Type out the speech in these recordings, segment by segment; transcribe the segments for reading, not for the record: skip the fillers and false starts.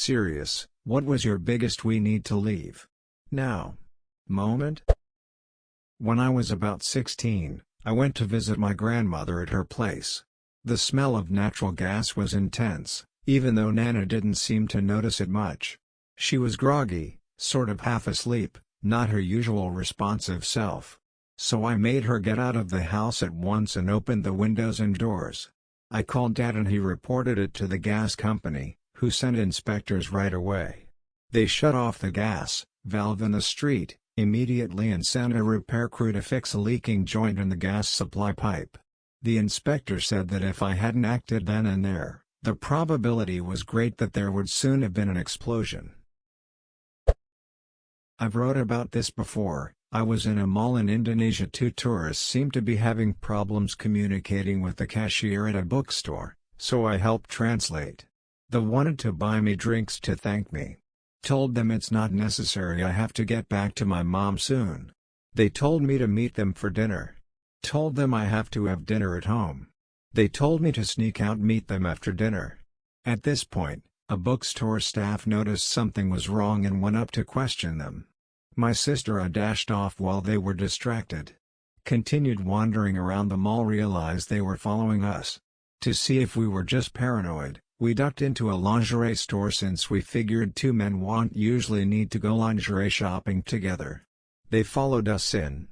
Serious, what was your biggest "we need to leave now" moment? When I was about 16, I went to visit my grandmother at her place. The smell of natural gas was intense, even though Nana didn't seem to notice it much. She was groggy, sort of half asleep, not her usual responsive self. So I made her get out of the house at once and opened the windows and doors. I called Dad and he reported it to the gas company, who sent inspectors right away. They shut off the gas valve in the street immediately and sent a repair crew to fix a leaking joint in the gas supply pipe. The inspector said that if I hadn't acted then and there, the probability was great that there would soon have been an explosion. I've wrote about this before. I was in a mall in Indonesia. Two tourists seemed to be having problems communicating with the cashier at a bookstore, so I helped translate. They wanted to buy me drinks to thank me. Told them it's not necessary, I have to get back to my mom soon. They told me to meet them for dinner. Told them I have to have dinner at home. They told me to sneak out meet them after dinner. At this point, a bookstore staff noticed something was wrong and went up to question them. My sister I dashed off while they were distracted. Continued wandering around the mall, realized they were following us. To see if we were just paranoid, we ducked into a lingerie store since we figured two men won't usually need to go lingerie shopping together. They followed us in.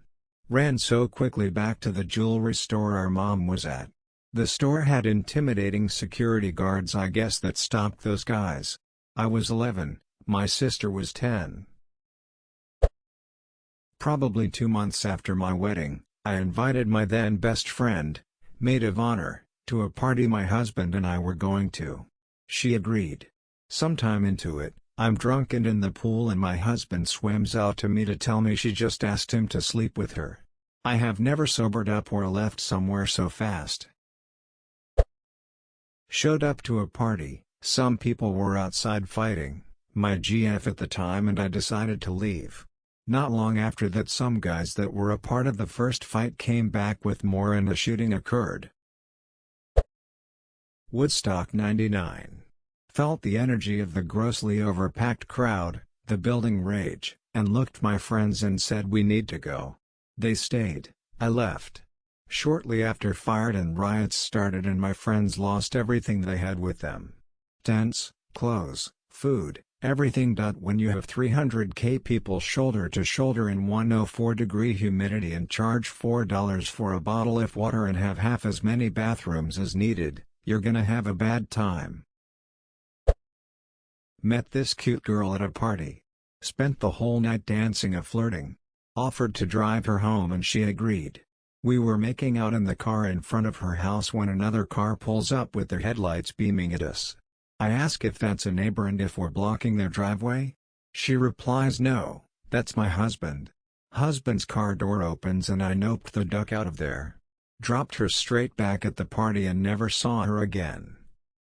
Ran so quickly back to the jewelry store our mom was at. The store had intimidating security guards, I guess, that stopped those guys. I was 11, my sister was 10. Probably 2 months after my wedding, I invited my then best friend, maid of honor, to a party my husband and I were going to. She agreed. Sometime into it, I'm drunk and in the pool and my husband swims out to me to tell me she just asked him to sleep with her. I have never sobered up or left somewhere so fast. Showed up to a party, some people were outside fighting, my GF at the time, and I decided to leave. Not long after that, some guys that were a part of the first fight came back with more and a shooting occurred. Woodstock 99. Felt the energy of the grossly overpacked crowd, the building rage, and looked my friends and said we need to go. They stayed, I left. Shortly after, fired and riots started and my friends lost everything they had with them. Tents, clothes, food, everything. When you have 300k people shoulder to shoulder in 104-degree humidity and charge $4 for a bottle of water and have half as many bathrooms as needed, you're gonna have a bad time. Met this cute girl at a party. Spent the whole night dancing and flirting. Offered to drive her home and she agreed. We were making out in the car in front of her house when another car pulls up with their headlights beaming at us. I ask if that's a neighbor and if we're blocking their driveway. She replies, no, that's my husband. Husband's car door opens and I noped the duck out of there. Dropped her straight back at the party and never saw her again.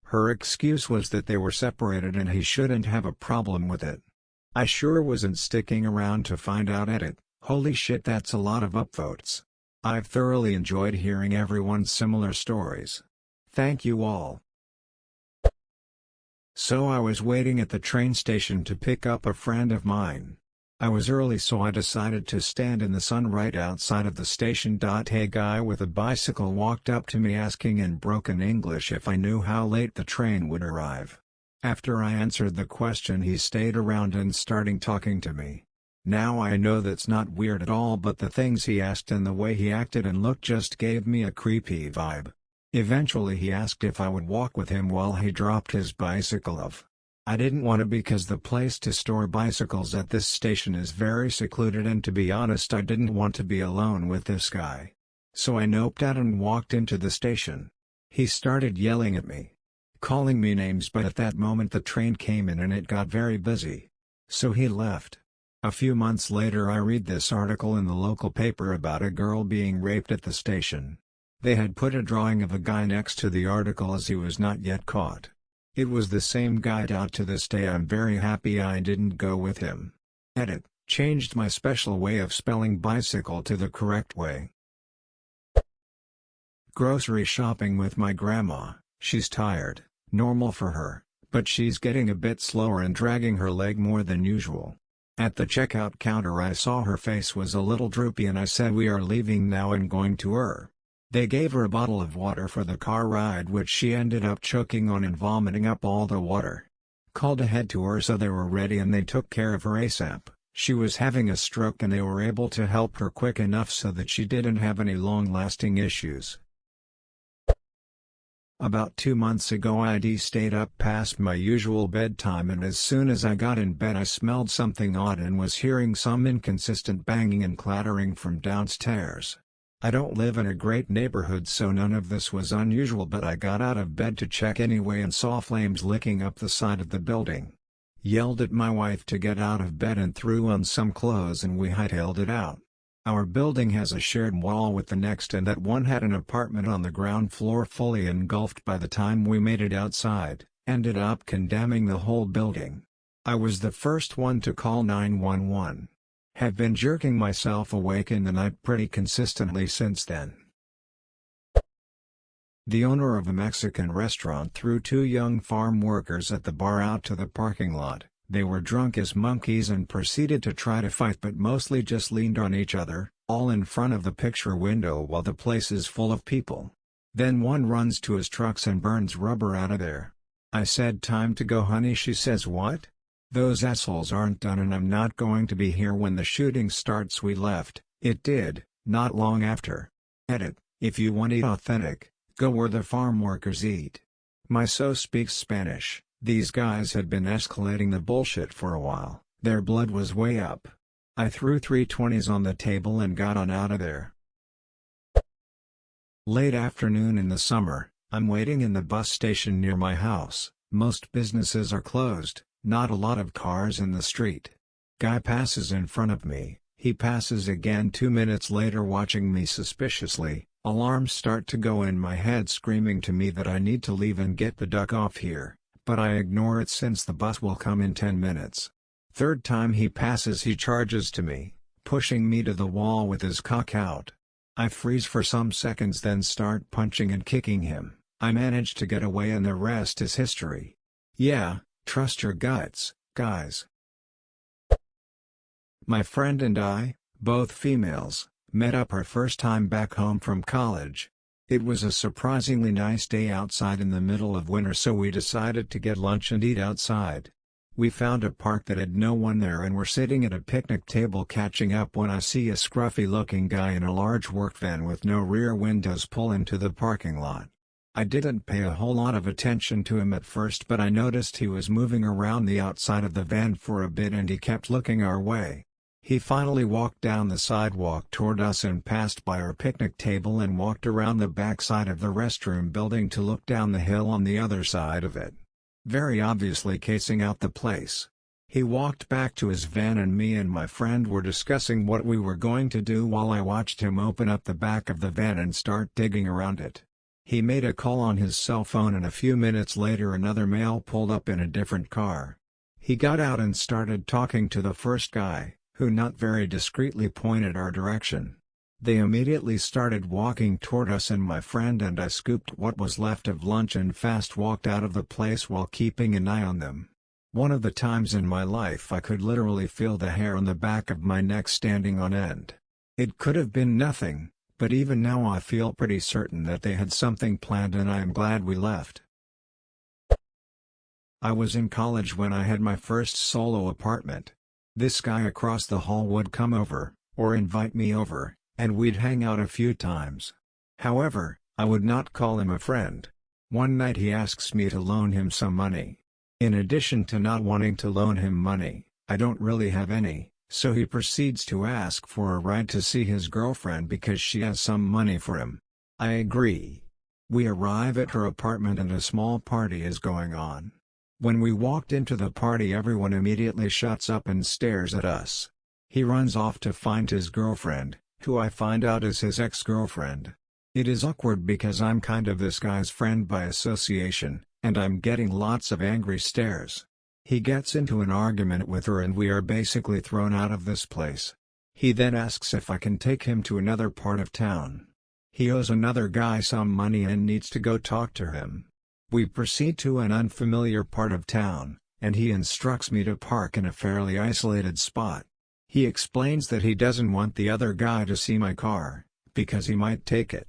Her excuse was that they were separated and he shouldn't have a problem with it. I sure wasn't sticking around to find out at it. Holy shit, that's a lot of upvotes. I've thoroughly enjoyed hearing everyone's similar stories. Thank you all. So I was waiting at the train station to pick up a friend of mine. I was early, so I decided to stand in the sun right outside of the station. A guy with a bicycle walked up to me asking in broken English if I knew how late the train would arrive. After I answered the question, he stayed around and started talking to me. Now I know that's not weird at all, but the things he asked and the way he acted and looked just gave me a creepy vibe. Eventually he asked if I would walk with him while he dropped his bicycle off. I didn't want to because the place to store bicycles at this station is very secluded, and to be honest I didn't want to be alone with this guy. So I noped out and walked into the station. He started yelling at me, calling me names, but at that moment the train came in and it got very busy. So he left. A few months later I read this article in the local paper about a girl being raped at the station. They had put a drawing of a guy next to the article as he was not yet caught. It was the same guy. To this day I'm very happy I didn't go with him. Edit, changed my special way of spelling bicycle to the correct way. Grocery shopping with my grandma. She's tired, normal for her, but she's getting a bit slower and dragging her leg more than usual. At the checkout counter I saw her face was a little droopy and I said we are leaving now and going to her. They gave her a bottle of water for the car ride which she ended up choking on and vomiting up all the water. Called ahead to her so they were ready and they took care of her ASAP. She was having a stroke and they were able to help her quick enough so that she didn't have any long-lasting issues. About 2 months ago I stayed up past my usual bedtime and as soon as I got in bed I smelled something odd and was hearing some inconsistent banging and clattering from downstairs. I don't live in a great neighborhood so none of this was unusual but I got out of bed to check anyway and saw flames licking up the side of the building. Yelled at my wife to get out of bed and threw on some clothes and we hightailed it out. Our building has a shared wall with the next and that one had an apartment on the ground floor fully engulfed. By the time we made it outside, ended up condemning the whole building. I was the first one to call 911. Have been jerking myself awake in the night pretty consistently since then. The owner of a Mexican restaurant threw 2 young farm workers at the bar out to the parking lot. They were drunk as monkeys and proceeded to try to fight but mostly just leaned on each other, all in front of the picture window while the place is full of people. Then one runs to his trucks and burns rubber out of there. I said time to go honey. She says what? Those assholes aren't done and I'm not going to be here when the shooting starts. We left. It did, not long after. Edit, if you want to eat authentic, go where the farm workers eat. My so speaks Spanish. These guys had been escalating the bullshit for a while, their blood was way up. I threw 320s on the table and got on out of there. Late afternoon in the summer, I'm waiting in the bus station near my house. Most businesses are closed, not a lot of cars in the street. Guy passes in front of me, he passes again 2 minutes later watching me suspiciously. Alarms start to go in my head screaming to me that I need to leave and get the duck off here. But I ignore it since the bus will come in 10 minutes. Third time he passes he charges to me, pushing me to the wall with his cock out. I freeze for some seconds then start punching and kicking him. I manage to get away and the rest is history. Yeah, trust your guts, guys. My friend and I, both females, met up our first time back home from college. It was a surprisingly nice day outside in the middle of winter so we decided to get lunch and eat outside. We found a park that had no one there and were sitting at a picnic table catching up when I see a scruffy-looking guy in a large work van with no rear windows pull into the parking lot. I didn't pay a whole lot of attention to him at first but I noticed he was moving around the outside of the van for a bit and he kept looking our way. He finally walked down the sidewalk toward us and passed by our picnic table and walked around the back side of the restroom building to look down the hill on the other side of it. Very obviously casing out the place. He walked back to his van and me and my friend were discussing what we were going to do while I watched him open up the back of the van and start digging around it. He made a call on his cell phone and a few minutes later another male pulled up in a different car. He got out and started talking to the first guy, who not very discreetly pointed our direction. They immediately started walking toward us and my friend and I scooped what was left of lunch and fast walked out of the place while keeping an eye on them. One of the times in my life I could literally feel the hair on the back of my neck standing on end. It could have been nothing, but even now I feel pretty certain that they had something planned and I am glad we left. I was in college when I had my first solo apartment. This guy across the hall would come over, or invite me over, and we'd hang out a few times. However, I would not call him a friend. One night he asks me to loan him some money. In addition to not wanting to loan him money, I don't really have any, so he proceeds to ask for a ride to see his girlfriend because she has some money for him. I agree. We arrive at her apartment and a small party is going on. When we walked into the party everyone immediately shuts up and stares at us. He runs off to find his girlfriend, who I find out is his ex-girlfriend. It is awkward because I'm kind of this guy's friend by association, and I'm getting lots of angry stares. He gets into an argument with her and we are basically thrown out of this place. He then asks if I can take him to another part of town. He owes another guy some money and needs to go talk to him. We proceed to an unfamiliar part of town, and he instructs me to park in a fairly isolated spot. He explains that he doesn't want the other guy to see my car, because he might take it.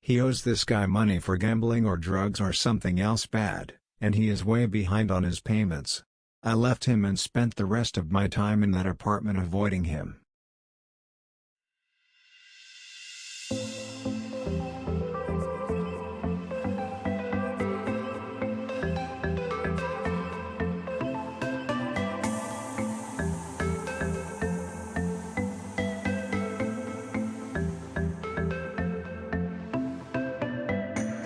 He owes this guy money for gambling or drugs or something else bad, and he is way behind on his payments. I left him and spent the rest of my time in that apartment avoiding him.